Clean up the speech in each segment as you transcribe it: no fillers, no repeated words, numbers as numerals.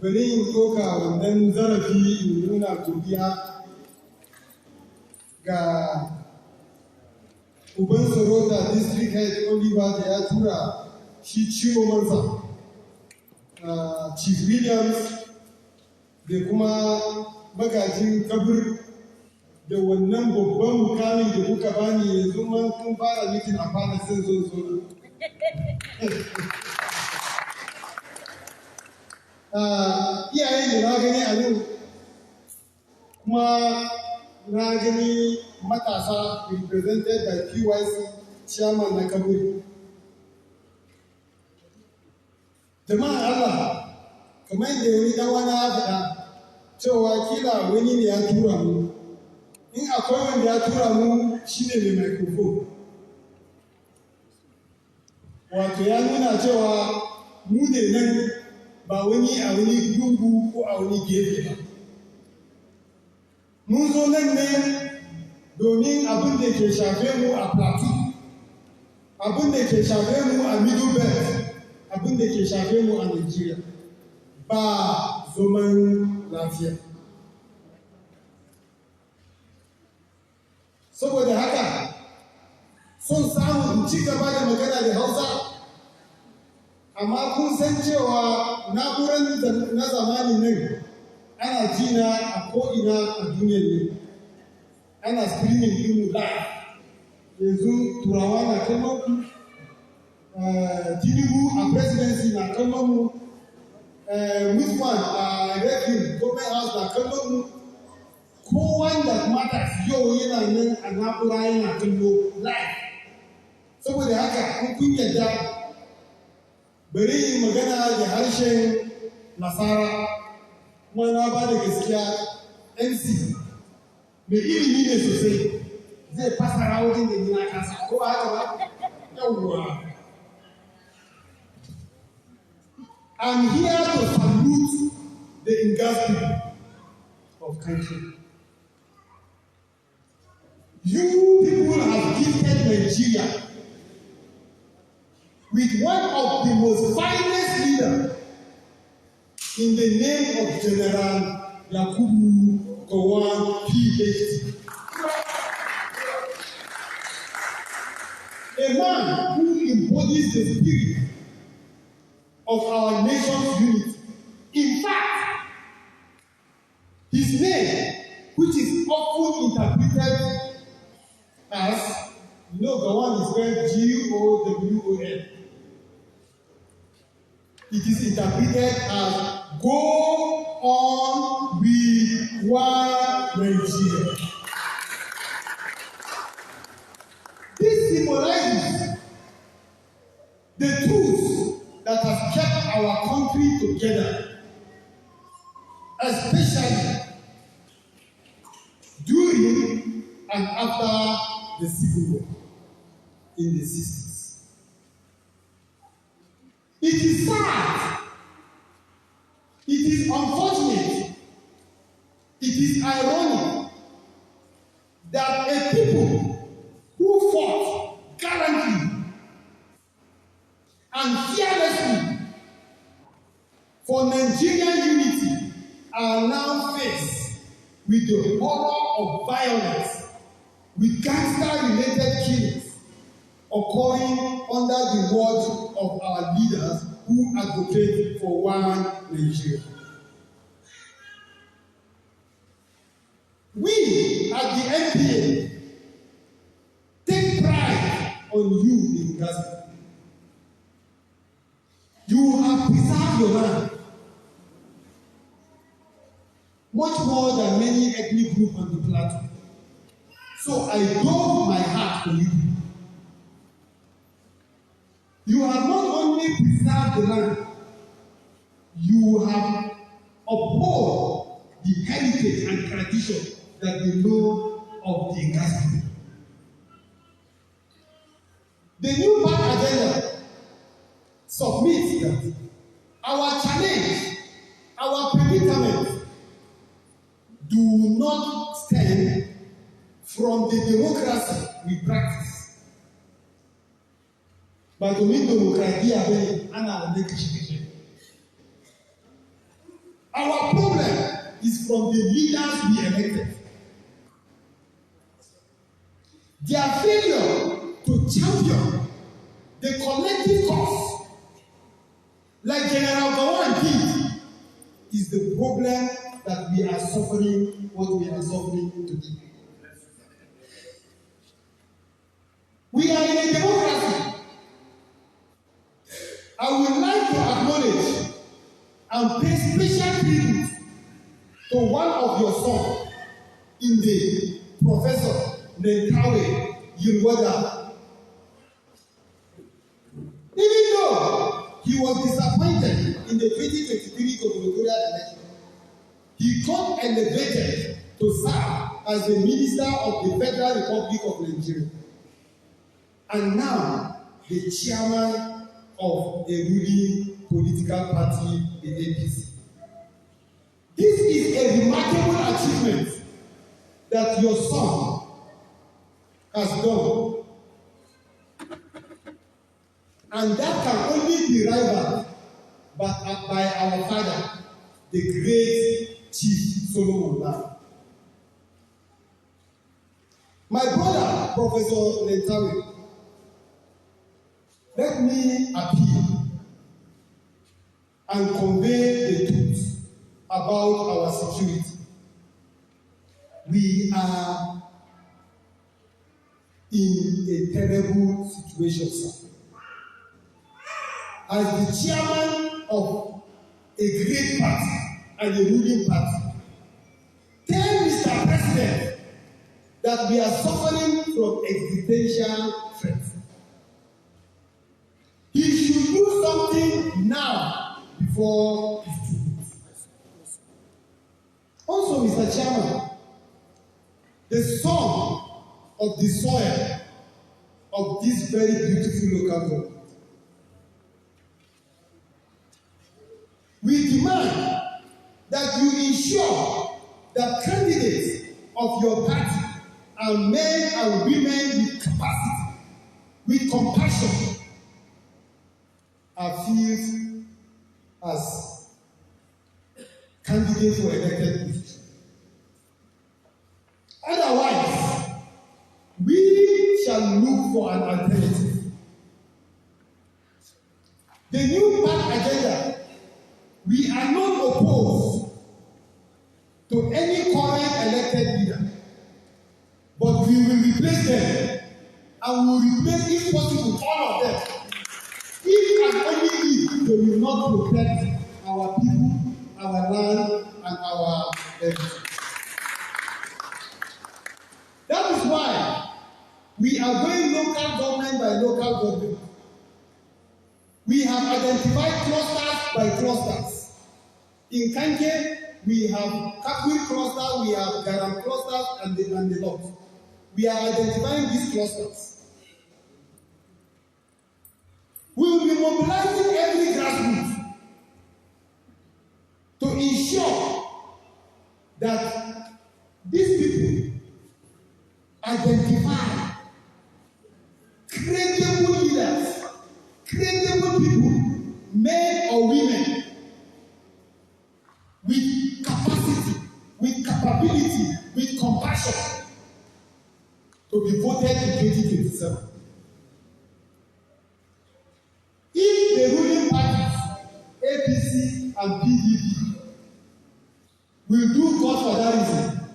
bari in ɗauka wannan zarafi in nuna godiya ga uban sarauta district head Oliver da ya tura shi ciwo mansa Chief Williams da kuma magajin kabir da wannan babban mukamin da kuka bani yanzu man kun fara mitin a fara sai zo iyaye da na gani a yau kuma na gani matasa represented by PYC chairman na kaburi. Jama'a Allah, kamar da wani dan wani ya faɗa cewa kila wani ne ya tura mu. In akwai wanda ya tura mu shi ne mai microphone. Wato ya nuna cewa mu ne nan ba wani a wani gungu ko a wani gefe ba. Mun zo nan ne domin abin da ke shafe mu a plateau, abin da ke shafe mu a middle belt, abin da ke shafe mu a Nigeria, ba zaman lafiya. Saboda haka, son samu in ci gaba da magana da Hausa, amma kun san cewa na'urar na zamani nan ana jina a ko'ina a duniyar ne, ana screening ɗin live. Yanzu turawa na kallon ku, Tinubu a presidency na kallon mu, Wisman a Rekin Government House na kallon mu, kowan da matters yau yana nan a na'ura yana kallo live. Saboda haka kun yadda bari yi magana da harshen Nasara, kuma na ba da gaskiya MC mai ilimi ne sosai zai fasara wajen da ni na kasa ko haka ba? Yawwa. I'm here to salute the Ingas people of country. You people have gifted Nigeria with one of the most finest leaders in the name of General Yakubu Gowon, PhD. A man who embodies the spirit of our nation's unity. In fact, his name, which is often interpreted as, Gowon is spelled G-O-W-O-N. It is interpreted as go on with one Nigeria. This symbolizes the tools that have kept our country together, especially during and after the Civil War in the 60s. It is sad, it is unfortunate, it is ironic that a people who fought gallantly and fearlessly for Nigerian unity are now faced with the horror of violence, with gangster-related killings occurring under the watch of our leaders who advocate for one Nigeria. We at the NPA take pride on you in Gaza. You have preserved your land much more than many ethnic groups on the plateau. So I dove my heart for you. You have not only preserved the land, you have upheld the heritage and tradition that we know of the Gaza. The new PAC agenda submits that our challenge, our predicament, do not stem from the democracy we practice. Ba domin demokradiyya bane ana wani kashe-kashe. Our problem is from the leaders we elected. Their failure to champion the collective cause, like General Gawan did, is the problem that we are suffering, what we are suffering today. We are in a democracy. I would like to acknowledge and pay special tribute to one of your sons in the Professor Nentawe Yilwada. Even though he was disappointed in the 2023 gubernatorial election, he got elevated to serve as the Minister of the Federal Republic of Nigeria, and now the chairman of a ruling political party, the APC. This is a remarkable achievement that your son has done, and that can only be rivaled by our father, the great Chief Solomon Lam. My brother, Professor Nentawe, let me appeal and convey the truth about our security. We are in a terrible situation, sir. As the chairman of a great party and a ruling party, tell Mr. President that we are suffering from existential threats. He should do something now before it's too late. Also, Mr. Chairman, the son of the soil of this very beautiful local government, we demand that you ensure that candidates of your party are men and women with capacity, with compassion, are filled as candidates for elected position. Otherwise, we shall look for an alternative. The new party agenda, we are not opposed to any current elected leader, but we will replace them, and we will replace, if possible, all of them. If and only if they will not protect our people, our land, and our everything. That is why we are going local government by local government. We have identified clusters by clusters. In Kanke, we have Kakwir cluster, we have Garam clusters, and the lot. We are identifying these clusters. We will be mobilizing every grassroots to ensure that these people identify credible leaders, credible people, men or women, with capacity, with capability, with compassion, to be voted in 2027. If the ruling parties, APC and PDP, will do godfatherism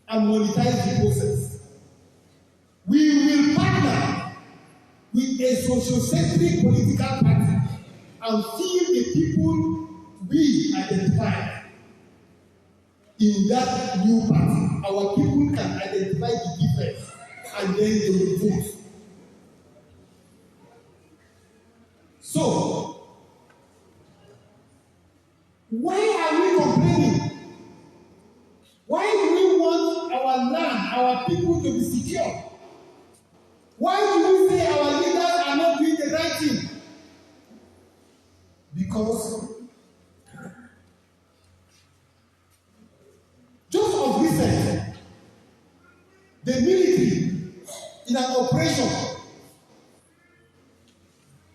and monetize the process, we will partner with a socio-centric political party and fill the people we identify in that new party. Our people can identify the difference and then they will vote. So, why are we complaining? Why do we want our land, our people to be secure? Why do we say our leaders are not doing the right thing? Because just of recent, the military in an operation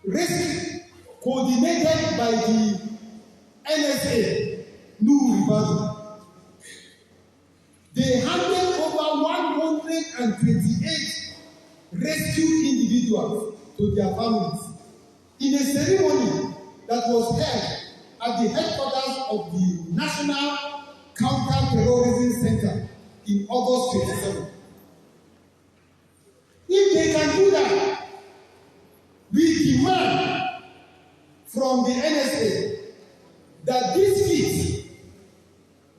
rescue coordinated by the NSA, Ibadan. They handed over 128 rescued individuals to their families in a ceremony that was held at the headquarters of the National Counter-Terrorism Center in August 27. If they can do that, we demand from the NSA that this feat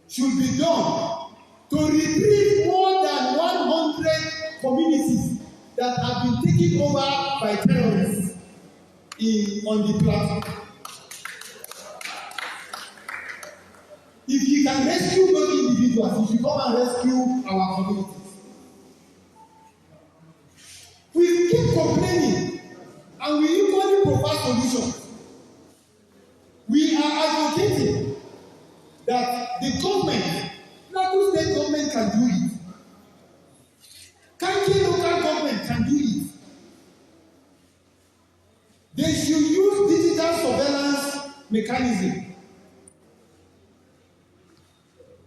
should be done to retrieve more than 100 communities that have been taken over by terrorists on the platform. If you can rescue those individuals, you should come and rescue our communities. We keep complaining and we equally provide solutions. We are advocating that the government, Plateau State government can do it. Kanki local government can do it. They should use digital surveillance mechanism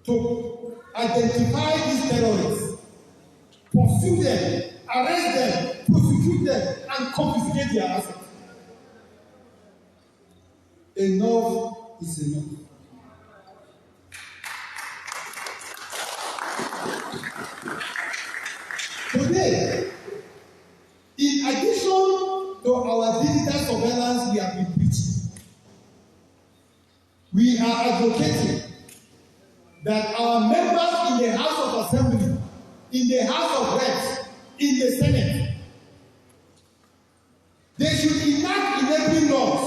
to identify these terrorists, pursue them, arrest them, prosecute them, and confiscate their assets. Enough is enough. Today, in addition to our digital surveillance we have been preaching, we are advocating that our members in the House of Assembly, in the House of Reps, in the Senate, they should enact enabling laws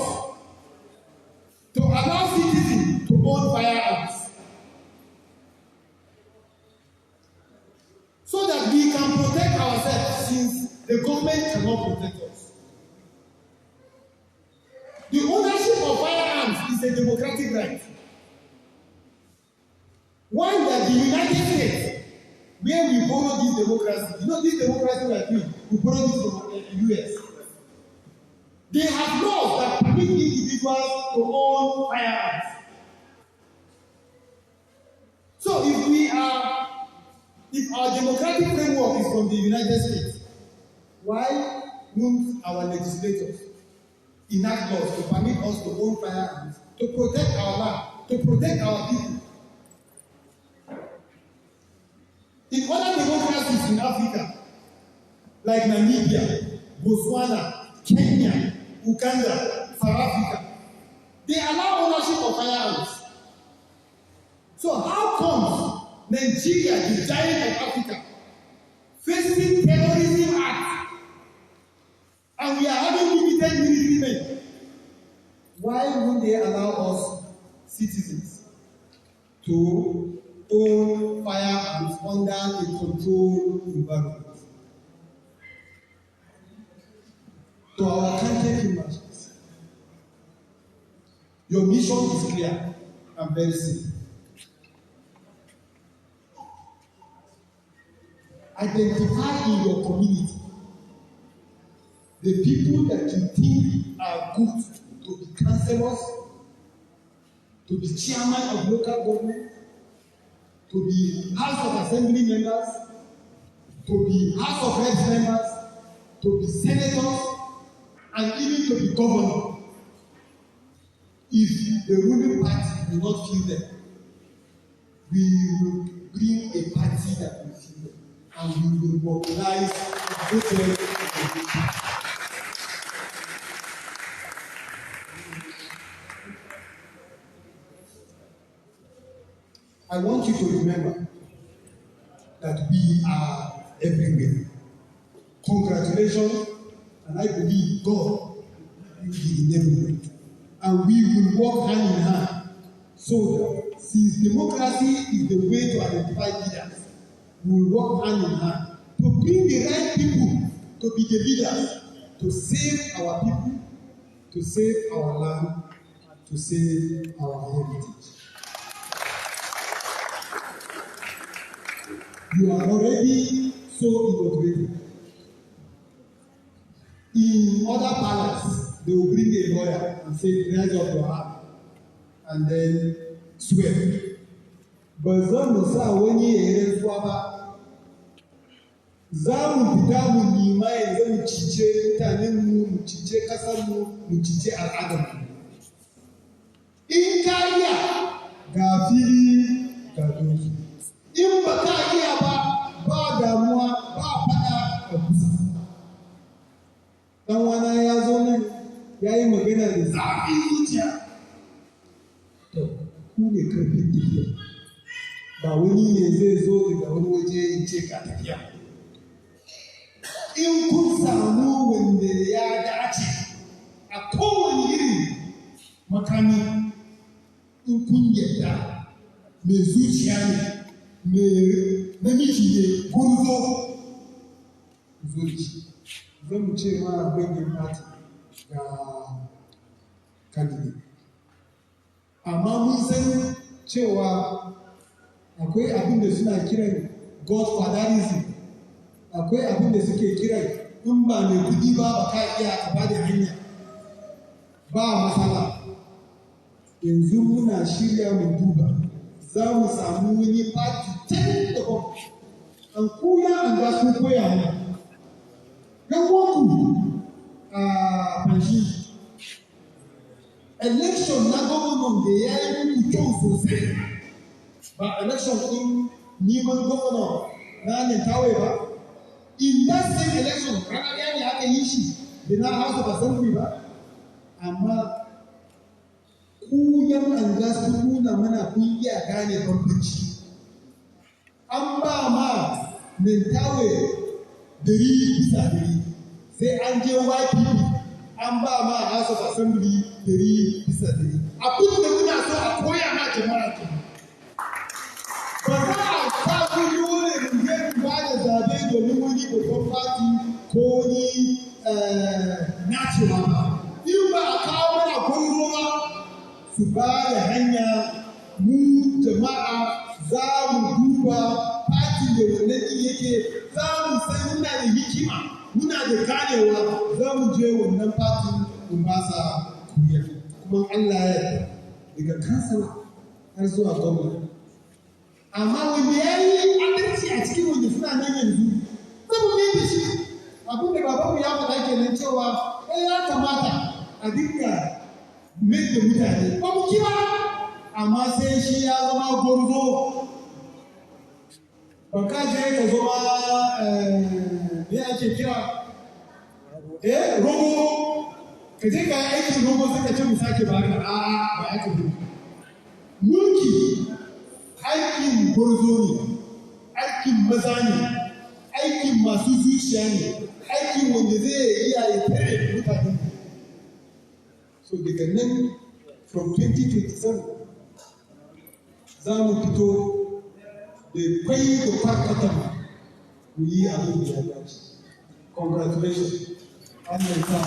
to allow citizens to own firearms so that we can protect ourselves, since the government cannot protect us. The ownership of firearms is a democratic right. One that the United States, where we borrow this democracy, this democracy we are doing, we borrow this from the US. They have laws that permit individuals to own firearms. So if our democratic framework is from the United States, why won't our legislators enact laws to permit us to own firearms, to protect our land, to protect our people? In other democracies in Africa, like Namibia, Botswana, Kenya, Uganda, South Africa, they allow ownership of firearms. So how comes Nigeria, the giant of Africa, facing terrorism act, and we are having limited military men? Why won't they allow us citizens to own firearms under a controlled environment? To our country marshals, your mission is clear and very simple. Identify in your community the people that you think are good to be councillors, to be chairman of local government, to be House of Assembly members, to be House of Reps members, to be senators, and even to be governor. If the ruling party will not feel them, we will bring a party that will feel them, and we will mobilize voters. I want you to remember that we are everywhere. Congratulations, and I believe God will enable it. And we will work hand in hand so that, since democracy is the way to identify leaders, we will work hand in hand to bring the right people to be the leaders, to save our people, to save our land, to save our heritage. You are already so inaugurated. In other palaces, they will bring a lawyer and say, raise up your hand, and then swear. ba za mu sa wani ya yi rantsuwa ba. Za mu fita mu nima yanzu mu cice mutanenmu, mu cice ƙasarmu, mu cice al'adarmu. In ka iya ga fili ga doki, in ba ka iya ba damuwa ba faɗa a kusa. Dan wana ya zo nan ya yi magana da zafi zuciya. To, ku ne karfin tafiya. Ba wani ne zai zo daga wani waje in ce ka tafiya. In kun samu wanda ya dace a kowane irin makami, in kun yadda mai zuciya ne, mai namiji ne, kun zo da shi. Zan mu ce ma bangin party ga candidate. Amma mun san cewa akwai abin da suna kiran godfatherism, akwai abin da suke kiran in ba mai kudi ba ka iya ka ba da hanya ba matsala. Yanzu muna shirya mu duba za mu samu wani party can daban an koya an ga sun koya mana yan wanku a fanshi election na gwamnan da ya yi muku kyau sosai ba election ɗin neman gwamna na Nintawai ba. In that same election ranar ɗaya ne aka yi shi da na House of Assembly ba. Amma ku yan anga su nuna mana kun iya gane bambanci. An ba ma Nintawai 100% sai an je YPP an ba ma House of Assembly 100%. Abin da muna so a koya ma jama'a ke. Ba za a sa ku dole mu je mu ba da zabe domin wani babban fati ko wani nacewa ba. In ba a kawo mana gwarzo ba su ba da hanya mu jama'a za mu duba fati da wannan ɗin yake za mu san muna da hikima muna da ganewa za mu je wannan fati mu ba sa kuriya. Kuma Allah ya yarda daga kansala har zuwa gwamnati. Amma wanda ya yi adalci a cikin wanda suna nan yanzu zan mai da shi abin da babanmu ya faɗa kenan cewa ya kamata a dinga mai da mutane ba mu kira amma sai shi ya zama gwarzo ba ka je ka zama me ake kira rogo ka je ka yi aikin rogo sai ka ce mu sake ba ka ba aka bi mulki aikin gwarzo ne aikin maza ne aikin masu zuciya ne aikin wanda zai iya ya tare mutane. So daga nan from 2027 za mu fito da kwai da farkatan mu yi abin da ya dace. Congratulations. Allah ya sa